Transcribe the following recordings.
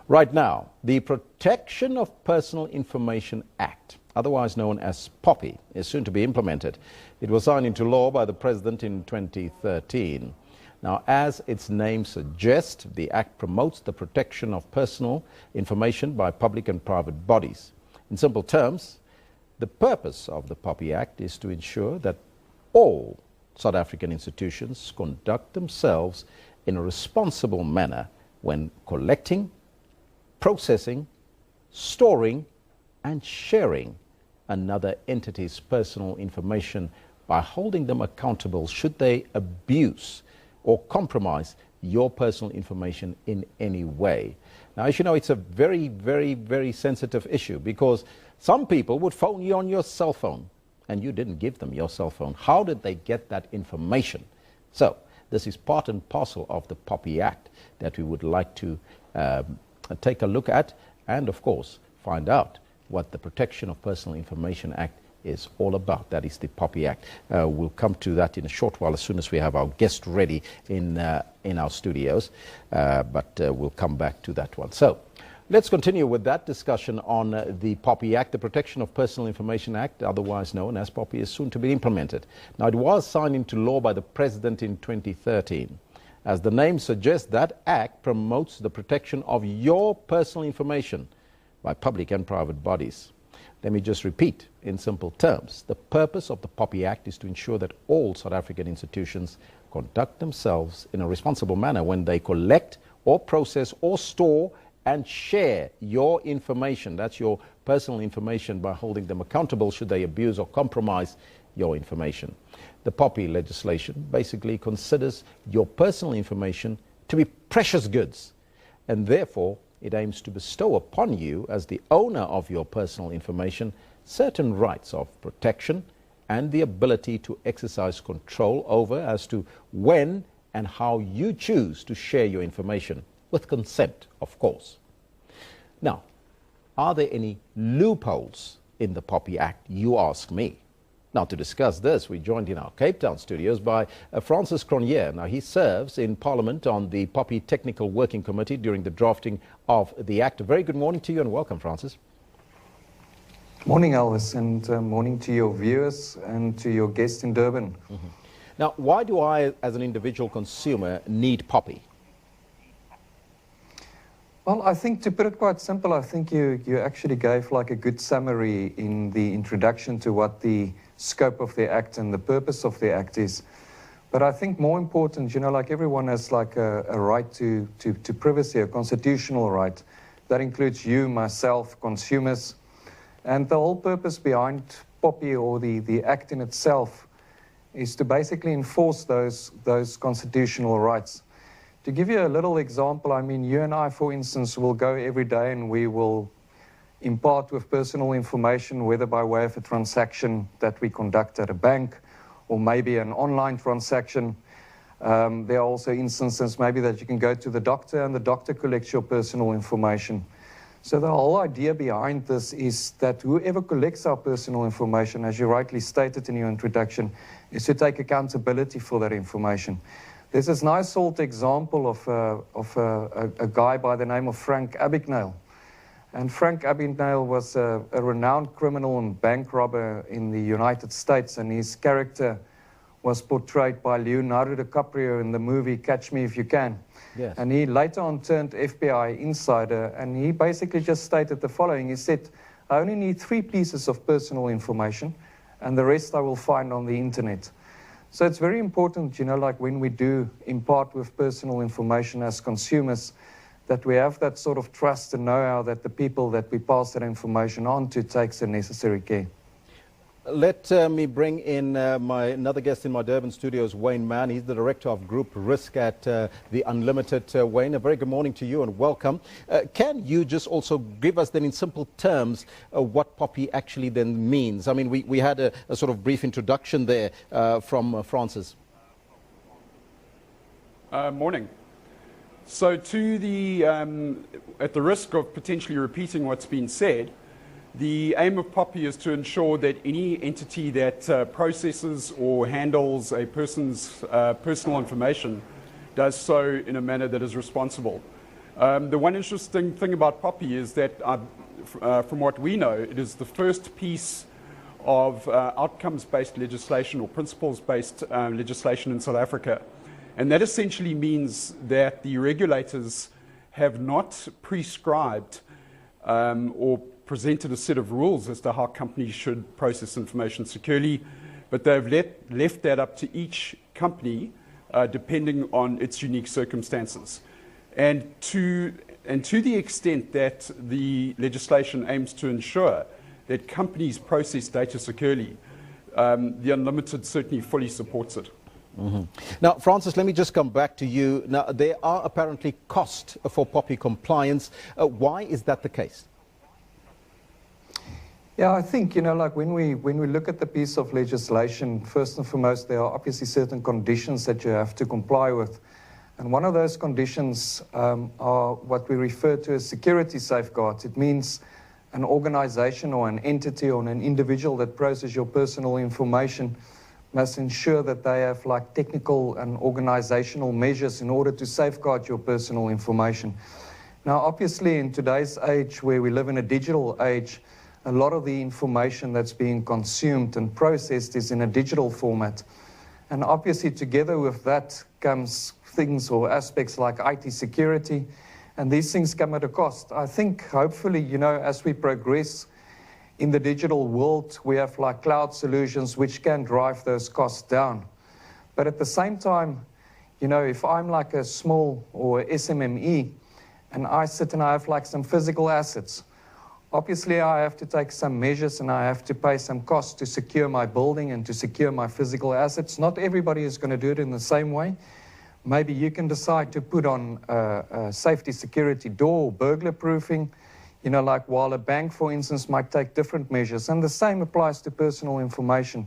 Right now, the Protection of Personal Information Act, otherwise known as POPI, is soon to be implemented. It was signed into law by the President in 2013. Now, as its name suggests, the Act promotes the protection of personal information by public and private bodies. In simple terms, the purpose of the POPI Act is to ensure that all South African institutions conduct themselves in a responsible manner when collecting, processing, storing, and sharing another entity's personal information by holding them accountable should they abuse or compromise your personal information in any way. Now, as you know, it's a very, very, very sensitive issue because some people would phone you on your cell phone and you didn't give them your cell phone. How did they get that information? So this is part and parcel of the POPI Act that we would like to take a look at and, of course, find out what the Protection of Personal Information Act is all about. That is the POPI Act. We'll come to that in a short while as soon as we have our guest ready in our studios, but we'll come back to that one. So let's continue with that discussion on the POPI Act. The Protection of Personal Information Act, otherwise known as POPI, is soon to be implemented. Now, it was signed into law by the President in 2013. As the name suggests, that act promotes the protection of your personal information by public and private bodies. Let me just repeat in simple terms. The purpose of the POPI Act is to ensure that all South African institutions conduct themselves in a responsible manner when they collect or process or store and share your information. That's your personal information, by holding them accountable should they abuse or compromise your information. The POPI legislation basically considers your personal information to be precious goods, and therefore it aims to bestow upon you, as the owner of your personal information, certain rights of protection and the ability to exercise control over as to when and how you choose to share your information, with consent, of course. Now, are there any loopholes in the POPI Act, you ask me? Now, to discuss this, we're joined in our Cape Town studios by Francis Cronje. Now, he serves in Parliament on the POPI Technical Working Committee during the drafting of the Act. A very good morning to you and welcome, Francis. Morning, Elvis, and morning to your viewers and to your guests in Durban. Mm-hmm. Now, why do I, as an individual consumer, need POPI? Well, I think, to put it quite simple, I think you actually gave like a good summary in the introduction to what the scope of the Act and the purpose of the Act is. But I think more important, you know, like everyone has like a right to privacy, a constitutional right. That includes you, myself, consumers. And the whole purpose behind POPI, or the Act in itself, is to basically enforce those constitutional rights. To give you a little example, I mean, you and I, for instance, will go every day and we will impart with personal information, whether by way of a transaction that we conduct at a bank or maybe an online transaction. There are also instances maybe that you can go to the doctor and the doctor collects your personal information. So the whole idea behind this is that whoever collects our personal information, as you rightly stated in your introduction, is to take accountability for that information. There's this nice old example of a guy by the name of Frank Abagnale. And Frank Abagnale was a renowned criminal and bank robber in the United States, and his character was portrayed by Leonardo DiCaprio in the movie Catch Me If You Can. Yes. And he later on turned FBI insider, and he basically just stated the following. He said, I only need 3 pieces of personal information, and the rest I will find on the internet. So it's very important, you know, like when we do impart with personal information as consumers, that we have that sort of trust and know-how that the people that we pass that information on to takes the necessary care. Let me bring in another guest in my Durban studios, Wayne Mann. He's the Director of Group Risk at the Unlimited. Wayne, a very good morning to you and welcome. Can you just also give us then in simple terms what POPI actually then means? I mean, we had a sort of brief introduction there from Francis. Morning. So to the, at the risk of potentially repeating what's been said, the aim of POPI is to ensure that any entity that processes or handles a person's personal information does so in a manner that is responsible. The one interesting thing about POPI is that, from what we know, it is the first piece of outcomes-based legislation or principles-based legislation in South Africa. And that essentially means that the regulators have not prescribed or presented a set of rules as to how companies should process information securely, but they've left that up to each company depending on its unique circumstances. And to the extent that the legislation aims to ensure that companies process data securely, the Unlimited certainly fully supports it. Mm-hmm. Now, Francis, let me just come back to you. Now, there are apparently costs for POPI compliance. Why is that the case? Yeah, I think, like when we look at the piece of legislation, first and foremost, there are obviously certain conditions that you have to comply with. And one of those conditions are what we refer to as security safeguards. It means an organization or an entity or an individual that processes your personal information must ensure that they have like technical and organizational measures in order to safeguard your personal information. Now, obviously, in today's age where we live in a digital age, a lot of the information that's being consumed and processed is in a digital format. And obviously, together with that comes things or aspects like IT security, and these things come at a cost. I think, hopefully, as we progress in the digital world, we have like cloud solutions which can drive those costs down. But at the same time, if I'm like a small or SMME and I sit and I have like some physical assets, obviously I have to take some measures and I have to pay some costs to secure my building and to secure my physical assets. Not everybody is going to do it in the same way. Maybe you can decide to put on a safety security door, burglar proofing, like while a bank, for instance, might take different measures. And the same applies to personal information.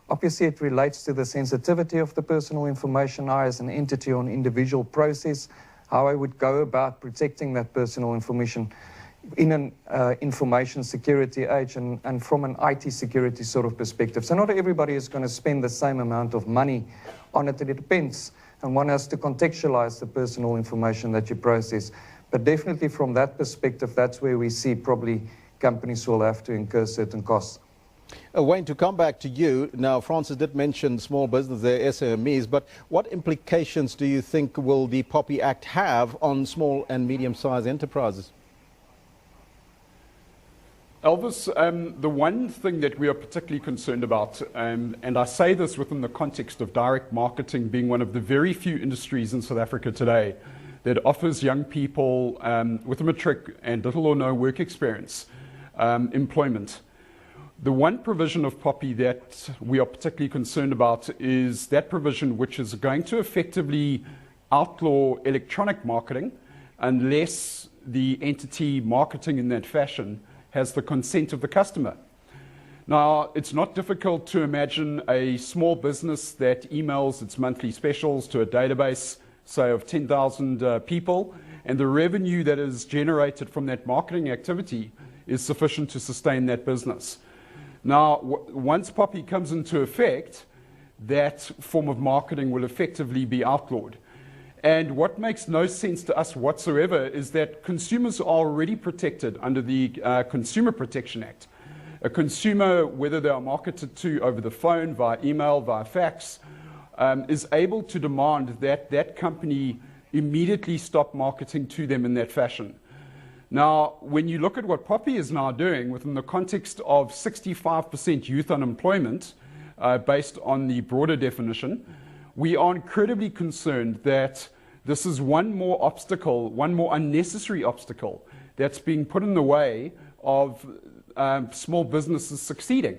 Obviously, it relates to the sensitivity of the personal information. I, as an entity or an individual, process how I would go about protecting that personal information in an information security age and from an IT security sort of perspective. So not everybody is going to spend the same amount of money on it. It depends. And one has to contextualize the personal information that you process. But definitely from that perspective, that's where we see probably companies will have to incur certain costs. Wayne, to come back to you, now Francis did mention small business, their SMEs, but what implications do you think will the POPI Act have on small and medium-sized enterprises? Elvis, the one thing that we are particularly concerned about, and I say this within the context of direct marketing being one of the very few industries in South Africa today that offers young people with a matric and little or no work experience employment. The one provision of POPI that we are particularly concerned about is that provision which is going to effectively outlaw electronic marketing unless the entity marketing in that fashion has the consent of the customer. Now, it's not difficult to imagine a small business that emails its monthly specials to a database, say, of 10,000 people, and the revenue that is generated from that marketing activity is sufficient to sustain that business. Now, once POPI comes into effect, that form of marketing will effectively be outlawed. And what makes no sense to us whatsoever is that consumers are already protected under the Consumer Protection Act. A consumer, whether they are marketed to over the phone, via email, via fax, is able to demand that that company immediately stop marketing to them in that fashion. Now, when you look at what POPI is now doing within the context of 65% youth unemployment, based on the broader definition, we are incredibly concerned that this is one more obstacle, one more unnecessary obstacle that's being put in the way of small businesses succeeding.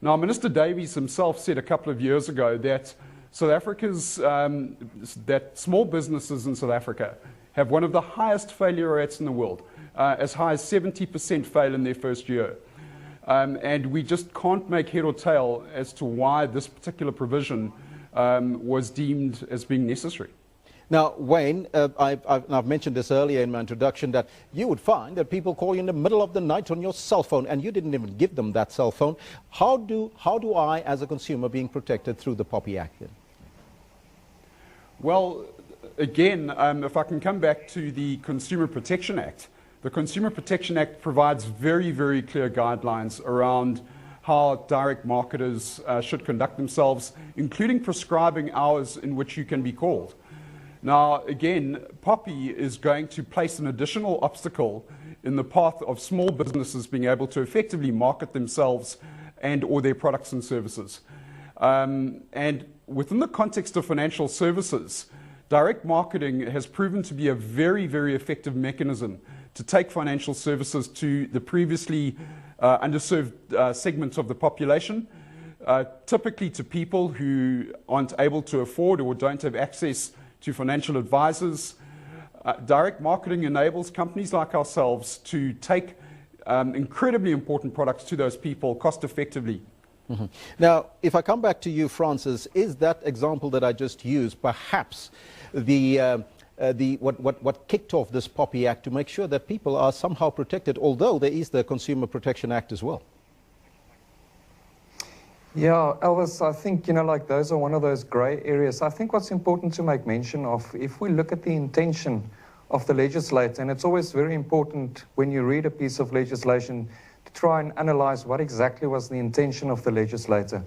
Now, Minister Davies himself said a couple of years ago that South Africa's, that small businesses in South Africa have one of the highest failure rates in the world, as high as 70% fail in their first year. And we just can't make head or tail as to why this particular provision was deemed as being necessary. Now, Wayne, I've mentioned this earlier in my introduction that you would find that people call you in the middle of the night on your cell phone, and you didn't even give them that cell phone. How do I, as a consumer, being protected through the POPI Act? Well, again, if I can come back to the Consumer Protection Act, the Consumer Protection Act provides very, very clear guidelines around how direct marketers should conduct themselves, including prescribing hours in which you can be called. Now, again, POPI is going to place an additional obstacle in the path of small businesses being able to effectively market themselves and or their products and services. And within the context of financial services, direct marketing has proven to be a very, very effective mechanism to take financial services to the previously underserved segments of the population, typically to people who aren't able to afford or don't have access to financial advisors. Direct marketing enables companies like ourselves to take incredibly important products to those people cost effectively. Mm-hmm. Now, if I come back to you, Francis, is that example that I just used perhaps what kicked off this POPI Act to make sure that people are somehow protected, although there is the Consumer Protection Act as well? Yeah, Elvis, I think, like those are one of those grey areas. I think what's important to make mention of, if we look at the intention of the legislator, and it's always very important when you read a piece of legislation to try and analyze what exactly was the intention of the legislator.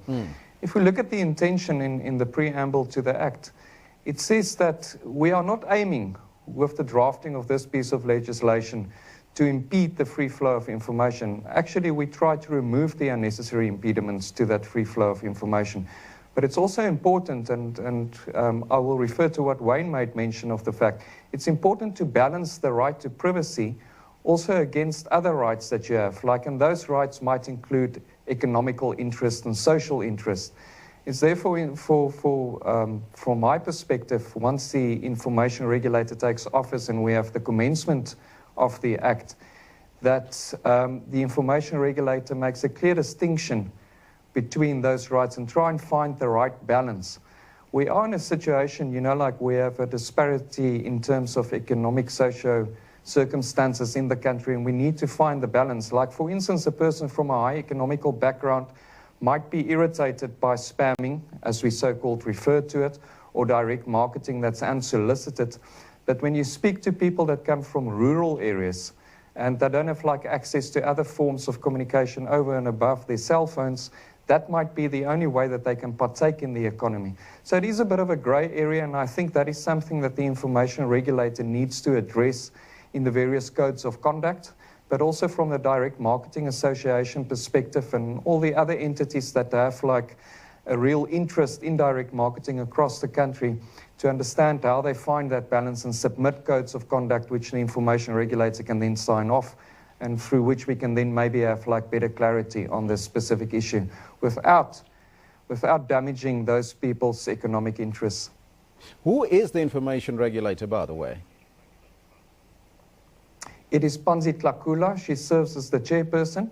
If we look at the intention in the preamble to the Act, it says that we are not aiming with the drafting of this piece of legislation to impede the free flow of information. Actually, we try to remove the unnecessary impediments to that free flow of information. But it's also important, and I will refer to what Wayne made mention of the fact, it's important to balance the right to privacy also against other rights that you have, and those rights might include economical interest and social interest. It's therefore, from my perspective, once the information regulator takes office and we have the commencement of the Act, that the information regulator makes a clear distinction between those rights and try and find the right balance. We are in a situation, like we have a disparity in terms of economic, socio circumstances in the country, and we need to find the balance. Like, for instance, a person from a high economical background might be irritated by spamming, as we so-called refer to it, or direct marketing that's unsolicited. But when you speak to people that come from rural areas and they don't have access to other forms of communication over and above their cell phones, that might be the only way that they can partake in the economy. So it is a bit of a grey area, and I think that is something that the information regulator needs to address in the various codes of conduct, but also from the Direct Marketing Association perspective and all the other entities that have a real interest in direct marketing across the country, to understand how they find that balance and submit codes of conduct which the information regulator can then sign off, and through which we can then maybe have better clarity on this specific issue without damaging those people's economic interests. Who is the information regulator, by the way? It is Panzi Tlakula. She serves as the chairperson.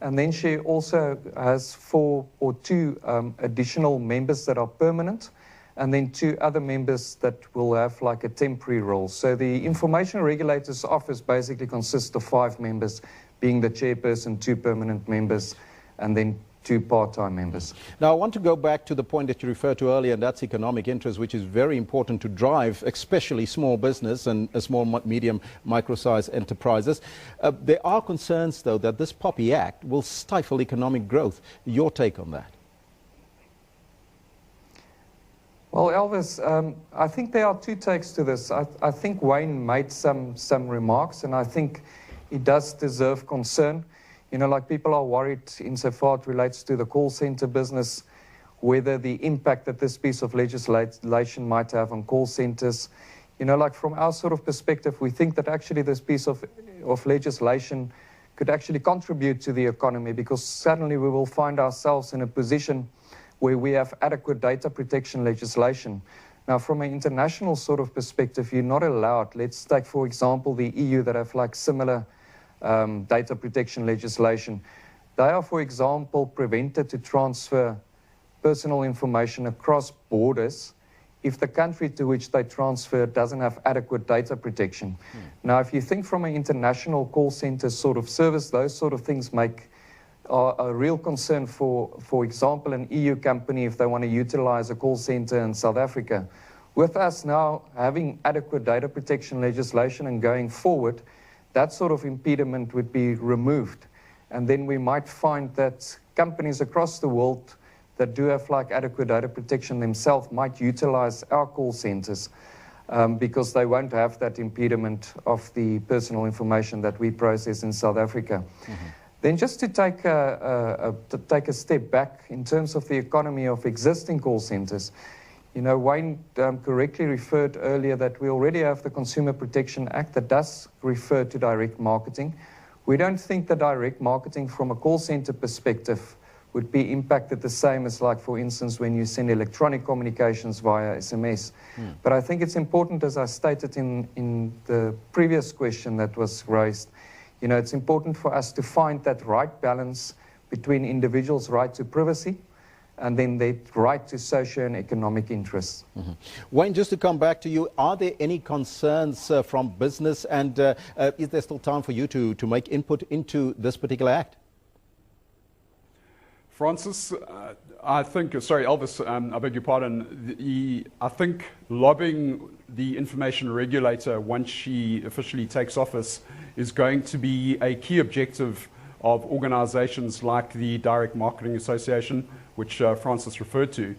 And then she also has 4 or 2 additional members that are permanent, and then 2 other members that will have a temporary role. So the Information Regulator's Office basically consists of 5 members, being the chairperson, 2 permanent members, and then 2 part-time members. Now, I want to go back to the point that you referred to earlier, and that's economic interest, which is very important to drive, especially small business and small, medium, micro-sized enterprises. There are concerns, though, that this POPI Act will stifle economic growth. Your take on that? Well, Elvis, I think there are 2 takes to this. I think Wayne made some remarks, and I think it does deserve concern. People are worried insofar it relates to the call center business, whether the impact that this piece of legislation might have on call centers. From our sort of perspective, we think that actually this piece of legislation could actually contribute to the economy, because suddenly we will find ourselves in a position where we have adequate data protection legislation. Now, from an international sort of perspective, you're not allowed. Let's take, for example, the EU that have similar data protection legislation. They are, for example, prevented to transfer personal information across borders if the country to which they transfer doesn't have adequate data protection. Now, if you think from an international call center sort of service, those sort of things are a real concern for example, an EU company if they want to utilize a call center in South Africa, With us now having adequate data protection legislation and going forward, that sort of impediment would be removed. And then we might find that companies across the world that do have like adequate data protection themselves might utilize our call centers because they won't have that impediment of the personal information that we process in South Africa. Then just to take a step back in terms of the economy of existing call centers, you know, Wayne correctly referred earlier that we already have the Consumer Protection Act that does refer to direct marketing. We don't think that direct marketing from a call center perspective would be impacted the same as, like, for instance, when you send electronic communications via SMS. But I think it's important, as I stated in the previous question that was raised, you know, it's important for us to find that right balance between individuals' right to privacy and then their right to social and economic interests. Wayne, just to come back to you, are there any concerns from business, and is there still time for you to make input into this particular act? Francis, I think, sorry, Elvis, I beg your pardon. I think lobbying the information regulator once she officially takes office is going to be a key objective of organizations like the Direct Marketing Association, which Francis referred to.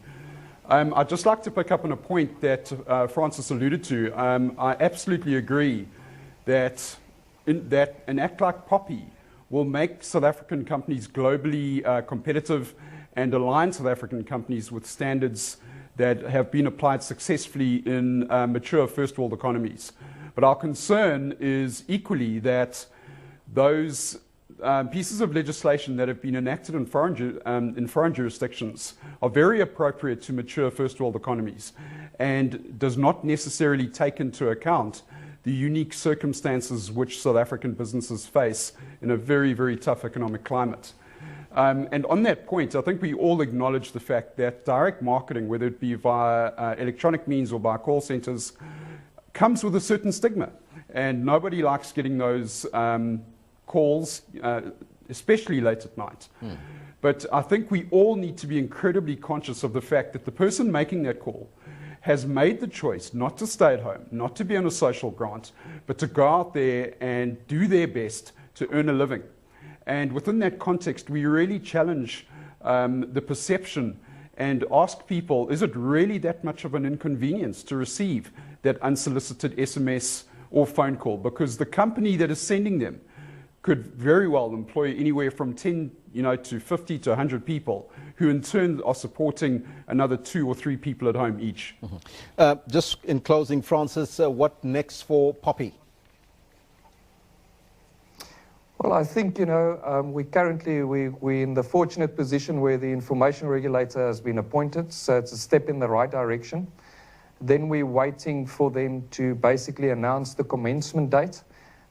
I'd just like to pick up on a point that Francis alluded to. I absolutely agree that an act like POPI will make South African companies globally competitive and align South African companies with standards that have been applied successfully in mature first world economies. But our concern is equally that those pieces of legislation that have been enacted in foreign jurisdictions are very appropriate to mature first world economies and does not necessarily take into account the unique circumstances which South African businesses face in a very, very tough economic climate. And on that point, I think we all acknowledge the fact that direct marketing, whether it be via electronic means or by call centers, comes with a certain stigma. And nobody likes getting those calls, especially late at night. But I think we all need to be incredibly conscious of the fact that the person making that call has made the choice not to stay at home, not to be on a social grant, but to go out there and do their best to earn a living. And within that context, we really challenge the perception and ask people, is it really that much of an inconvenience to receive that unsolicited SMS or phone call? Because the company that is sending them could very well employ anywhere from 10 to 50 to 100 people, who in turn are supporting another 2 or 3 people at home each. Just in closing, Francis, what next for POPI? Well, I think, we're in the fortunate position where the information regulator has been appointed, so it's a step in the right direction. Then we're waiting for them to basically announce the commencement date.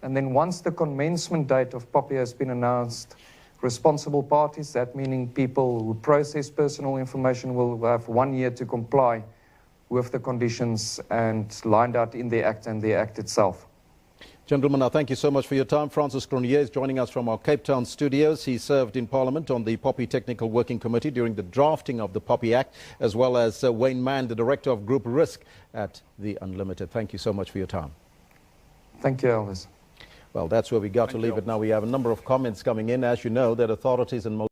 And then once the commencement date of POPI has been announced, responsible parties, that meaning people who process personal information, will have 1 year to comply with the conditions and lined out in the Act and the Act itself. Gentlemen, I thank you so much for your time. Francis Cronje is joining us from our Cape Town studios. He served in Parliament on the POPI Technical Working Committee during the drafting of the POPI Act, as well as Wayne Mann, the Director of Group Risk at the Unlimited. Thank you so much for your time. Thank you, Elvis. Well, that's where we got to leave it now. We have a number of comments coming in. As you know, that authorities in